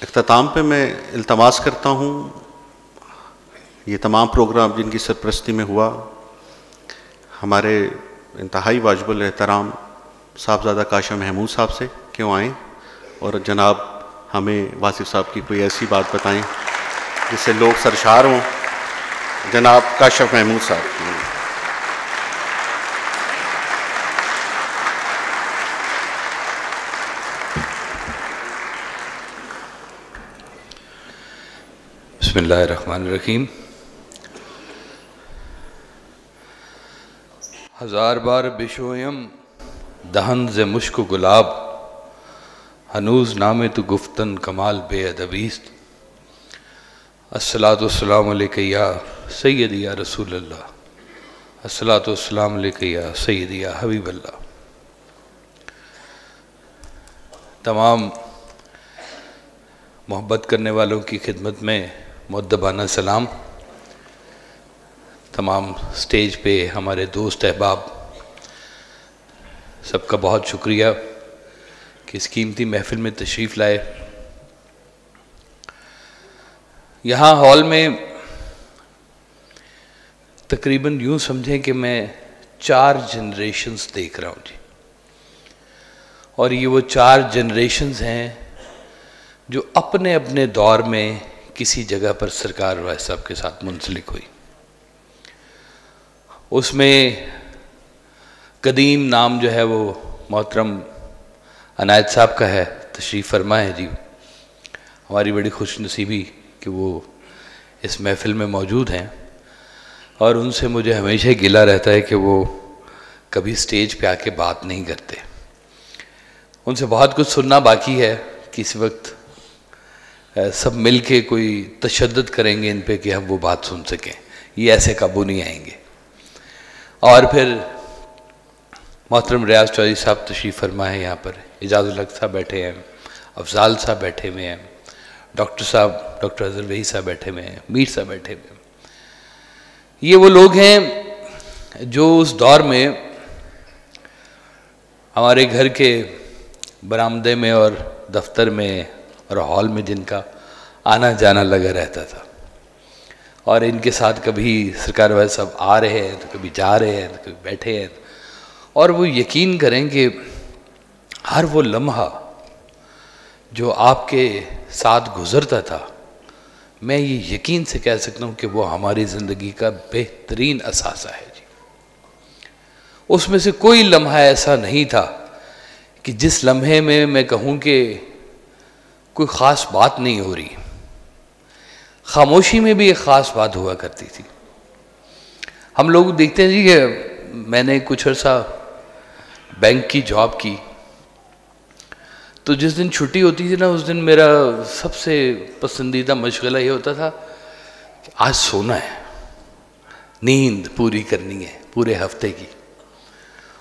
اختتام پہ میں التماس کرتا ہوں یہ تمام پروگرام جن کی سرپرستی میں ہوا ہمارے انتہائی واجب الاحترام صاحبزادہ کاشا محمود صاحب سے کہ وہ آئیں اور جناب ہمیں واصف صاحب کی کوئی ایسی بات بتائیں جس سے لوگ سرشار ہوں. جناب کاشف محمود صاحب. بسم اللہ الرحمن الرحیم. ہزار بار بشویم دہن ز مشک و گلاب ہنوز نام تو گفتن کمال بے ادبیست. الصلاۃ والسلام علیک یا سیدی یا رسول اللہ. الصلاۃ والسلام علیک یا سیدی یا حبیب اللہ. تمام محبت کرنے والوں کی خدمت میں مؤدبانہ سلام. تمام سٹیج پہ ہمارے دوست احباب سب کا بہت شکریہ کہ اس قیمتی محفل میں تشریف لائے. یہاں ہال میں تقریباً یوں سمجھیں کہ میں 4 جنریشنز دیکھ رہا ہوں جی. اور یہ وہ 4 جنریشنز ہیں جو اپنے اپنے دور میں کسی جگہ پر سرکار وائس صاحب کے ساتھ منسلک ہوئی. اس میں قدیم نام جو ہے وہ محترم عنایت صاحب کا ہے, تشریف فرما ہے جی. ہماری بڑی خوش نصیبی کہ وہ اس محفل میں موجود ہیں اور ان سے مجھے ہمیشہ گلہ رہتا ہے کہ وہ کبھی سٹیج پہ آ کے بات نہیں کرتے. ان سے بہت کچھ سننا باقی ہے کہ اس وقت سب مل کے کوئی تشدد کریں گے ان پہ کہ ہم وہ بات سن سکیں. یہ ایسے قابو نہیں آئیں گے. اور پھر محترم ریاض چودھری صاحب تشریف فرما ہے یہاں پر. اعجاز الحق صاحب بیٹھے ہیں, افضال صاحب بیٹھے ہوئے ہیں, ڈاکٹر صاحب ڈاکٹر اظہر وحی صاحب بیٹھے ہوئے ہیں, میر صاحب بیٹھے ہوئے ہیں. یہ وہ لوگ ہیں جو اس دور میں ہمارے گھر کے برآمدے میں اور دفتر میں اور ہال میں جن کا آنا جانا لگا رہتا تھا. اور ان کے ساتھ کبھی سرکار وائس صاحب آ رہے ہیں تو کبھی جا رہے ہیں تو کبھی بیٹھے ہیں. اور وہ یقین کریں کہ ہر وہ لمحہ جو آپ کے ساتھ گزرتا تھا میں یہ یقین سے کہہ سکتا ہوں کہ وہ ہماری زندگی کا بہترین اثاثہ ہے جی. اس میں سے کوئی لمحہ ایسا نہیں تھا کہ جس لمحے میں کہوں کہ کوئی خاص بات نہیں ہو رہی. خاموشی میں بھی ایک خاص بات ہوا کرتی تھی. ہم لوگ دیکھتے ہیں جی کہ میں نے کچھ عرصہ بینک کی جاب کی تو جس دن چھٹی ہوتی تھی نا اس دن میرا سب سے پسندیدہ مشغلہ یہ ہوتا تھا کہ آج سونا ہے, نیند پوری کرنی ہے پورے ہفتے کی,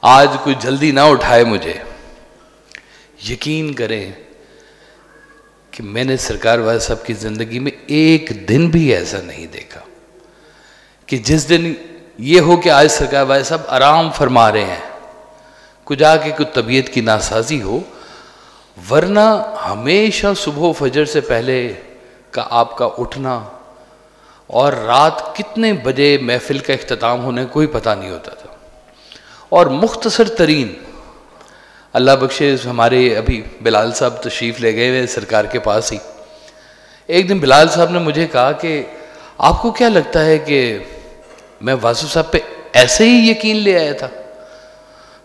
آج کوئی جلدی نہ اٹھائے مجھے. یقین کریں کہ میں نے سرکار وائس صاحب کی زندگی میں ایک دن بھی ایسا نہیں دیکھا کہ جس دن یہ ہو کہ آج سرکار وائس صاحب آرام فرما رہے ہیں, کچھ آ کے کچھ طبیعت کی ناسازی ہو. ورنہ ہمیشہ صبح و فجر سے پہلے کا آپ کا اٹھنا اور رات کتنے بجے محفل کا اختتام ہونے کوئی پتہ نہیں ہوتا تھا. اور مختصر ترین اللہ بخشے ہمارے ابھی بلال صاحب تشریف لے گئے ہوئے سرکار کے پاس ہی. ایک دن بلال صاحب نے مجھے کہا کہ آپ کو کیا لگتا ہے کہ میں واصف صاحب پہ ایسے ہی یقین لے آیا تھا؟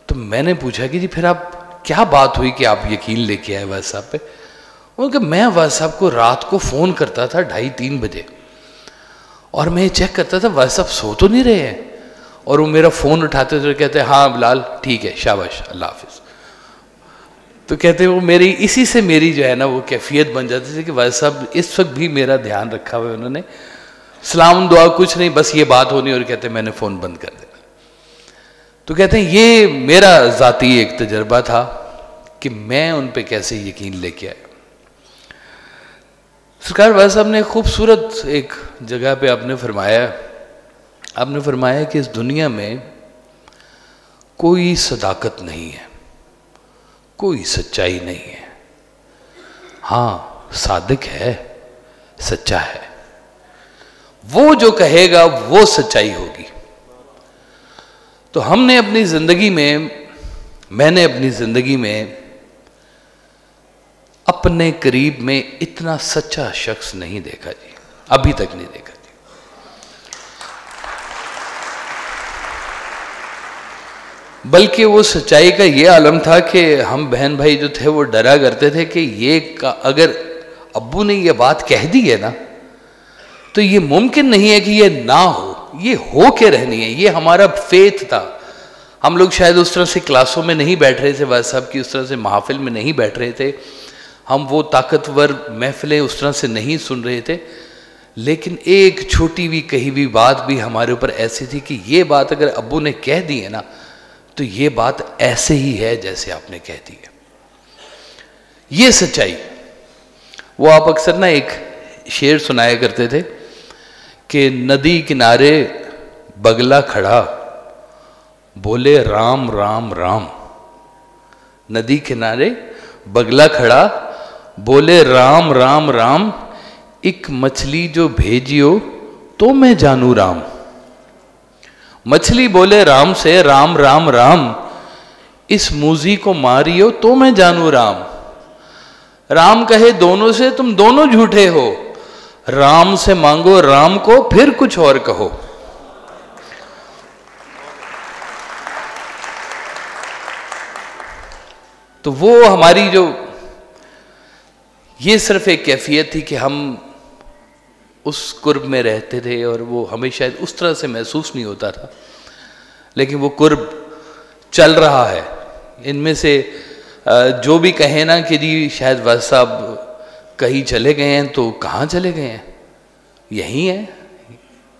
تو میں نے پوچھا کہ جی پھر آپ کیا بات ہوئی کہ آپ یقین لے کے آئے واصف صاحب پہ؟ وہ کہ میں واصف صاحب کو رات کو فون کرتا تھا 2:30-3 بجے اور میں چیک کرتا تھا واصف صاحب سو تو نہیں رہے ہیں, اور وہ میرا فون اٹھاتے تھے اور کہتے ہاں بلال ٹھیک ہے شاباش اللہ حافظ. تو کہتے وہ میری اسی سے میری جو ہے نا وہ کیفیت بن جاتی تھی کہ واصف صاحب اس وقت بھی میرا دھیان رکھا ہوا ہے انہوں نے, سلام دعا کچھ نہیں بس یہ بات ہونی, اور کہتے میں نے فون بند کر دینا. تو کہتے ہیں یہ میرا ذاتی ایک تجربہ تھا کہ میں ان پہ کیسے یقین لے کے آیا. سرکار وائس صاحب نے خوبصورت ایک جگہ پہ آپ نے فرمایا کہ اس دنیا میں کوئی صداقت نہیں ہے, کوئی سچائی نہیں ہے, ہاں صادق ہے، سچا ہے، وہ جو کہے گا وہ سچائی ہوگی. تو ہم نے اپنی زندگی میں، میں نے اپنی زندگی میں اپنے قریب میں اتنا سچا شخص نہیں دیکھا جی، ابھی تک نہیں دیکھا جی. بلکہ وہ سچائی کا یہ عالم تھا کہ ہم بہن بھائی جو تھے وہ ڈرا کرتے تھے کہ یہ اگر ابو نے یہ بات کہہ دی ہے نا تو یہ ممکن نہیں ہے کہ یہ نہ ہو، یہ ہو کے رہنی ہے. یہ ہمارا فیتھ تھا. ہم لوگ شاید اس طرح سے کلاسوں میں نہیں بیٹھ رہے تھے والد صاحب کی، اس طرح سے محافل میں نہیں بیٹھ رہے تھے، ہم وہ طاقتور محفلیں اس طرح سے نہیں سن رہے تھے، لیکن ایک چھوٹی بھی کہی ہوئی بات بھی ہمارے اوپر ایسی تھی کہ یہ بات اگر ابو نے کہہ دی ہے نا تو یہ بات ایسے ہی ہے جیسے آپ نے کہہ دی ہے. یہ سچائی. وہ آپ اکثر نا ایک شعر سنایا کرتے تھے کہ ندی کنارے بگلا کھڑا بولے رام رام رام. ندی کنارے بگلا کھڑا بولے رام رام رام، ایک مچھلی جو بھیجیو تو میں جانوں رام. مچھلی بولے رام سے رام رام رام، اس موزی کو ماریو تو میں جانوں رام. رام کہے دونوں سے تم دونوں جھوٹے ہو، رام سے مانگو رام کو پھر کچھ اور کہو. تو وہ ہماری جو یہ صرف ایک کیفیت تھی کہ ہم اس قرب میں رہتے تھے اور وہ ہمیں شاید اس طرح سے محسوس نہیں ہوتا تھا، لیکن وہ قرب چل رہا ہے. ان میں سے جو بھی کہیں نا کہ جی شاید والد صاحب کہیں چلے گئے ہیں، تو کہاں چلے گئے ہیں؟ یہی ہیں.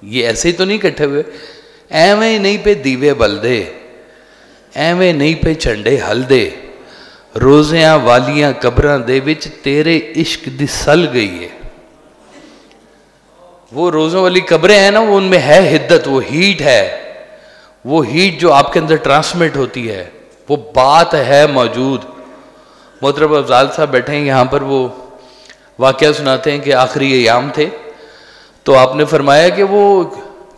یہ ایسے ہی تو نہیں کٹھے ہوئے. ایویں نہیں پہ دیوے بل دے، ایویں نہیں پہ چنڈے ہل دے، روزیاں والیاں قبراں دے وچ تیرے عشق دی سل گئی ہے. وہ روزوں والی قبریں ہیں نا، وہ ان میں ہے حدت، وہ ہیٹ ہے، وہ ہیٹ جو آپ کے اندر ٹرانسمٹ ہوتی ہے، وہ بات ہے موجود. محترم افضال صاحب بیٹھے ہیں یہاں پر، وہ واقعہ سناتے ہیں کہ آخری ایام تھے تو آپ نے فرمایا کہ وہ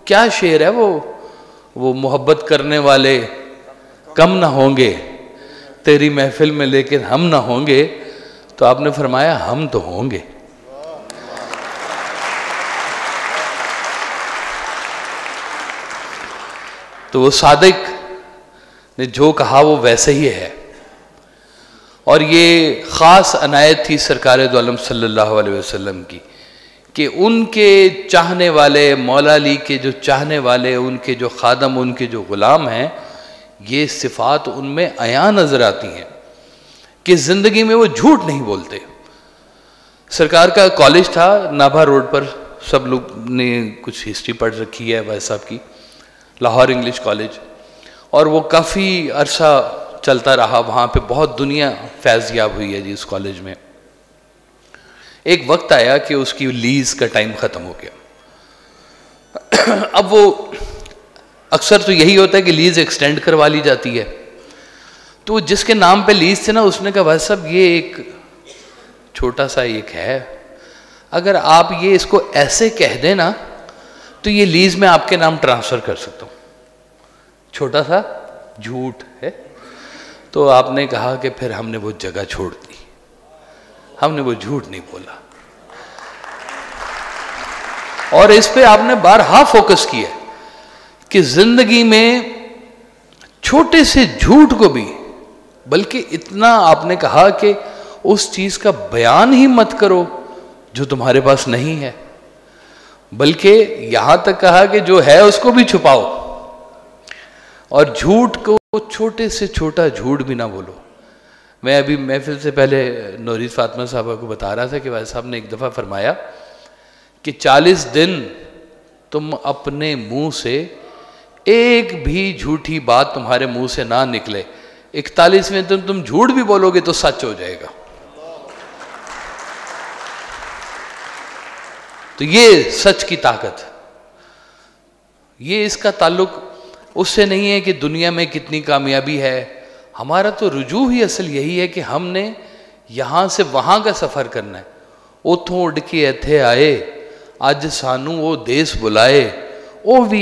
کیا شعر ہے، وہ محبت کرنے والے کم نہ ہوں گے تیری محفل میں لیکن ہم نہ ہوں گے. تو آپ نے فرمایا ہم تو ہوں گے. تو وہ صادق نے جو کہا وہ ویسے ہی ہے. اور یہ خاص عنایت تھی سرکار دو عالم صلی اللہ علیہ وسلم کی کہ ان کے چاہنے والے، مولا علی کے جو چاہنے والے، ان کے جو خادم، ان کے جو غلام ہیں، یہ صفات ان میں عیاں نظر آتی ہیں کہ زندگی میں وہ جھوٹ نہیں بولتے. سرکار کا کالج تھا نابھا روڈ پر، سب لوگ نے کچھ ہسٹری پڑھ رکھی ہے بھائی صاحب کی، لاہور انگلش کالج، اور وہ کافی عرصہ چلتا رہا. وہاں پہ بہت دنیا فیض یاب ہوئی ہے جی اس کالج میں. ایک وقت آیا کہ اس کی لیز کا ٹائم ختم ہو گیا. اب وہ اکثر تو یہی ہوتا ہے کہ لیز ایکسٹینڈ کروا لی جاتی ہے. تو جس کے نام پہ لیز تھے نا، اس نے کہا بھائی صاحب یہ ایک چھوٹا سا ایک ہے، اگر آپ یہ اس کو ایسے کہہ دیں نا تو یہ لیز میں آپ کے نام ٹرانسفر کر سکتا ہوں. چھوٹا سا جھوٹ ہے. تو آپ نے کہا کہ پھر ہم نے وہ جگہ چھوڑ دی، ہم نے وہ جھوٹ نہیں بولا. اور اس پہ آپ نے بارہا فوکس کیا کہ زندگی میں چھوٹے سے جھوٹ کو بھی، بلکہ اتنا آپ نے کہا کہ اس چیز کا بیان ہی مت کرو جو تمہارے پاس نہیں ہے، بلکہ یہاں تک کہا کہ جو ہے اس کو بھی چھپاؤ، اور جھوٹ کو چھوٹے سے چھوٹا جھوٹ بھی نہ بولو. میں ابھی محفل سے پہلے نورید فاطمہ صاحبہ کو بتا رہا تھا کہ بھائی صاحب نے ایک دفعہ فرمایا کہ 40 دن تم اپنے منہ سے ایک بھی جھوٹی بات تمہارے منہ سے نہ نکلے، 41ویں دن تم جھوٹ بھی بولو گے تو سچ ہو جائے گا. تو یہ سچ کی طاقت، یہ اس کا تعلق اس سے نہیں ہے کہ دنیا میں کتنی کامیابی ہے. ہمارا تو رجوع ہی اصل یہی ہے کہ ہم نے یہاں سے وہاں کا سفر کرنا ہے. ਉੱਥੋਂ ਉੱਡ ਕੇ ਇੱਥੇ ਆਏ, ਅੱਜ ਸਾਨੂੰ ਉਹ ਦੇਸ਼ ਬੁਲਾਏ, ਉਹ ਵੀ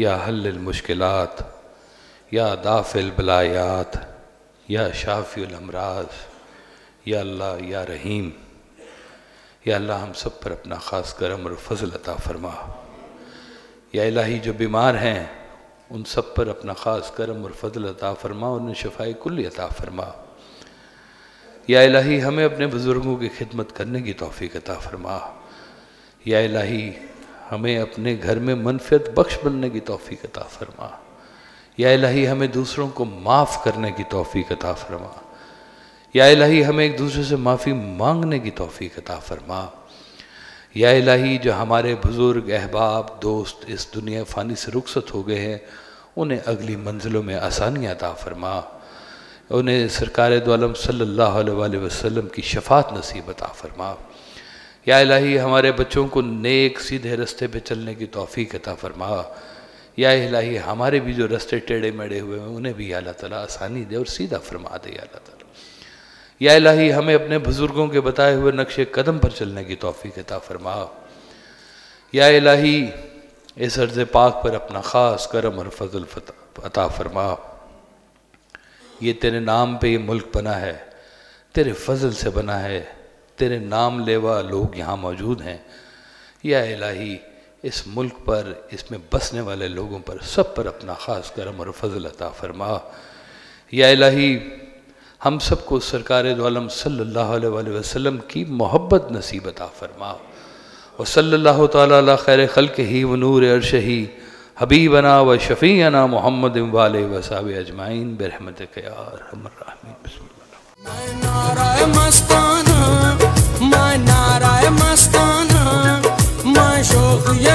یا حل المشکلات، یا دافع البلایات، یا شافی الامراض، یا اللہ یا رحیم، یا اللہ ہم سب پر اپنا خاص کرم اور فضل عطا فرما۔ یا الہی جو بیمار ہیں ان سب پر اپنا خاص کرم اور فضل عطا فرما، انہیں شفائے کلی عطا فرما۔ یا الہی ہمیں اپنے بزرگوں کی خدمت کرنے کی توفیق عطا فرما۔ یا الہی ہمیں اپنے گھر میں منفعت بخش بننے کی توفیق عطا فرما۔ یا الہی ہمیں دوسروں کو معاف کرنے کی توفیق عطا فرما۔ یا الہی ہمیں ایک دوسرے سے معافی مانگنے کی توفیق عطا فرما۔ یا الہی جو ہمارے بزرگ احباب دوست اس دنیا فانی سے رخصت ہو گئے ہیں انہیں اگلی منزلوں میں آسانیاں عطا فرما، انہیں سرکار دو عالم صلی اللہ علیہ وآلہ وسلم کی شفاعت نصیب عطا فرما۔ یا الہی ہمارے بچوں کو نیک سیدھے رستے پہ چلنے کی توفیق عطا فرما۔ یا الہی ہمارے بھی جو رستے ٹیڑے میڑے ہوئے ہیں انہیں بھی اللہ تعالیٰ آسانی دے اور سیدھا فرما دے یا اللہ تعالیٰ۔ یا الہی ہمیں اپنے بزرگوں کے بتائے ہوئے نقش قدم پر چلنے کی توفیق عطا فرما۔ یا الہی اس ارض پاک پر اپنا خاص کرم اور فضل عطا فرما۔ یہ تیرے نام پہ یہ ملک بنا ہے، تیرے فضل سے بنا ہے، تیرے نام لیوا لوگ یہاں موجود ہیں۔ یا الہی اس ملک پر، اس میں بسنے والے لوگوں پر، سب پر اپنا خاص کرم اور فضل عطا فرما۔ یا الہی ہم سب کو سرکار دو عالم صلی اللہ علیہ وآلہ وسلم کی محبت نصیب عطا فرما۔ وصلی اللہ تعالیٰ علی خیر خلقہ ونور عرشہ حبیبنا و شفیعنا محمد وآلہ وصحبہ اجمعین برحمتک یا ارحم الراحمین۔ بسم اللہ۔ میں نعرہ مستانہ، میں نعرہ مستانہ، میں شوق یہ